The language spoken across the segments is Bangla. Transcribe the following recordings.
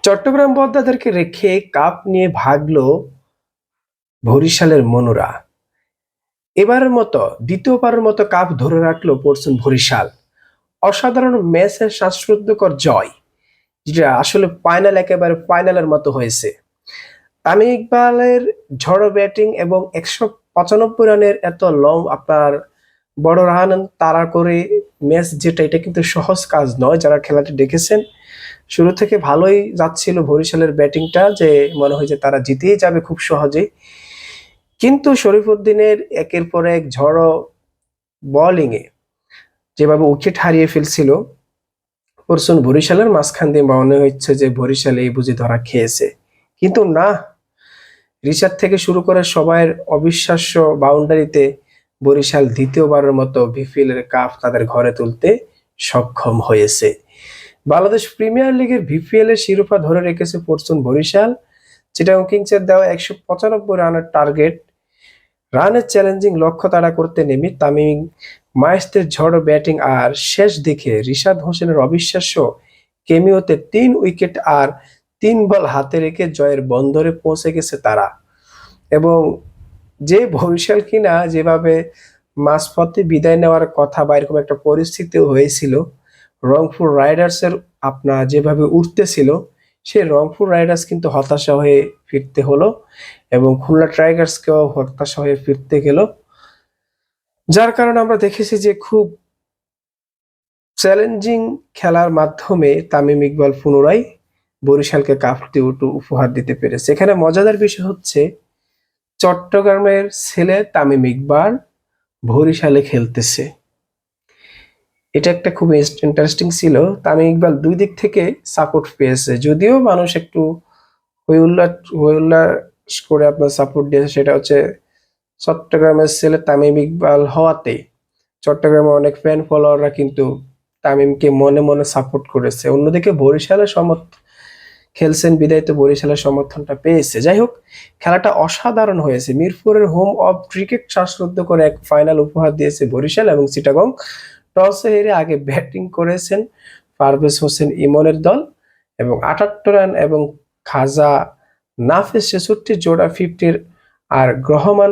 চট্টগ্রাম বদ্দাদেরকে রেখে কাপ নিয়ে ভাগলো বরিশালের মনুরা। এবারের মতো দ্বিতীয়বারের মতো কাপ ধরে রাখলো পরশুন বরিশাল। অসাধারণ ম্যাচের শ্বাসরুদ্ধকর জয়, যেটা আসলে ফাইনাল একেবারে ফাইনালের মতো হয়েছে। তামিম ইকবালের ঝড়ো ব্যাটিং এবং 195 রানের এত লং আপনার বড় রান তাড়া করে ম্যাচ যেটা, এটা কিন্তু সহজ কাজ নয়। যারা খেলাটি দেখেছেন, শুরু থেকে ভালোই যাচ্ছিল বরিশালের ব্যাটিংটা, যে মনে হয় যে তারা জিতেই যাবে খুব সহজেই। কিন্তু শরীফুদ্দিনের একের পর এক ঝড়ো বোলিংয়ে যেভাবে উইকেট হারিয়ে ফেলছিল পরশুন বরিশালের মাঝখান দিয়ে, মনে হচ্ছে যে বরিশাল এই বুঝি ধরা খেয়েছে। কিন্তু না, রিশাদ থেকে শুরু করে সবাইয়ের অবিশ্বাস্য বাউন্ডারিতে বরিশাল দ্বিতীয়বারের মতো বিপিএল এর কাপ তাদের ঘরে তুলতে সক্ষম হয়েছে। বাংলাদেশ প্রিমিয়ার লিগের বিপিএল এর শিরোপা ধরে রেখেছে পরশুন বরিশাল। চিটাগং কিংসের দেওয়া 195 রানের টার্গেট রানের চ্যালেঞ্জিং লক্ষ্য তাড়া করতে নেমে তামিম মাইস্টের ঝড়ো ব্যাটিং আর শেষ দিকে রিশাদ হোসেনের অবিশ্বাস্য কেমিওতে 3 উইকেট আর 3 বল হাতে রেখে জয়ের বন্দরে পৌঁছে গেছে তারা। এবং যে বরিশাল কিনা যেভাবে মাঝপথে বিদায় নেওয়ার কথা বা এরকম একটা পরিস্থিতি হয়েছিল, রংপুর রাইডার্সের আপনার যেভাবে উঠতেছিল, সেই রংপুর রাইডার্স কিন্তু হতাশা হয়ে ফিরতে হলো এবং খুলনা টাইগার্সকেও হতাশা হয়ে ফিরতে গেল। যার কারণে আমরা দেখেছি যে খুব চ্যালেঞ্জিং খেলার মাধ্যমে তামিম ইকবাল পুনরায় বরিশালকে কাপটি উপহার দিতে পেরেছে। এখানে মজাদার বিষয় হচ্ছে, চট্টগ্রামের ছেলে তামিম ইকবাল বরিশালে খেলতেছে। এটা একটা খুব ইন্টারেস্টিং ছিল। তামিম ইকবাল দুই দিক থেকে সাপোর্ট পেয়েছে, যদিও মানুষ একটু হইউল্লাস করে আপনার সাপোর্ট দিয়েছে। সেটা হচ্ছে চট্টগ্রামের ছেলে তামিম ইকবাল হওয়াতে চট্টগ্রামে অনেক ফ্যান ফলোয়াররা কিন্তু তামিমকে মনে মনে সাপোর্ট করেছে। অন্যদিকে বরিশালের খেলছেন বিদায় তো বরিশালের সমর্থনটা পেয়েছে। যাই হোক, খেলাটা অসাধারণ হয়েছে। মিরপুরের হোম অফ ক্রিকেট শ্বাসরুদ্ধ করে এক ফাইনাল উপহার দিয়েছে বরিশাল এবং চিটাগং। টসে হেরে আগে ব্যাটিং করেছেন পারভেজ হোসেন ইমনের দল এবং 78 রান এবং খাজা নাফিস 66 জোড়া 50 আর গ্রহমান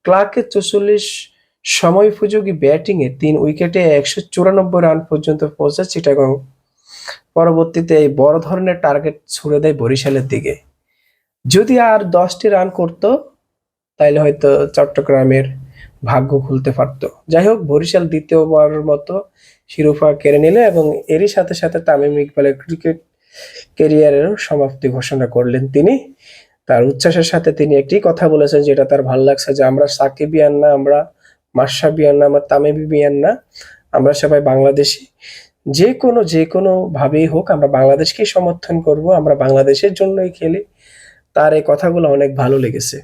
ক্লার্কের 44 সময়োপযোগী ব্যাটিংয়ে 3 উইকেটে 194 রান পর্যন্ত পৌঁছে চিটাগং। পরবর্তীতে এই বড় ধরনের টার্গেট ছুড়ে দেয় বরিশালের দিকে। যদি আর 10টি রান করতো তাইলে হয়তো চট্টগ্রামের ভাগ্য খুলতে পারতো। যাই হোক, বরিশাল দ্বিতীয়বারের মতো শিরোপা কেড়ে নিল এবং এরই সাথে সাথে তামিম ইকবালের ক্রিকেট ক্যারিয়ারেরও সমাপ্তি ঘোষণা করলেন তিনি। তার উচ্ছ্বাসের সাথে তিনি একটি কথা বলেছেন, যেটা তার ভালো লাগছে, যে আমরা সাকিবিয়ান না, আমরা মাশরাফিয়ান না, আমরা তামিমিয়ান না, আমরা সবাই বাংলাদেশি। যে কোনো ভাবেই হোক আমরা বাংলাদেশকেই সমর্থন করব, আমরা বাংলাদেশের জন্যই খেলি। তার এই কথাগুলো অনেক ভালো লেগেছে।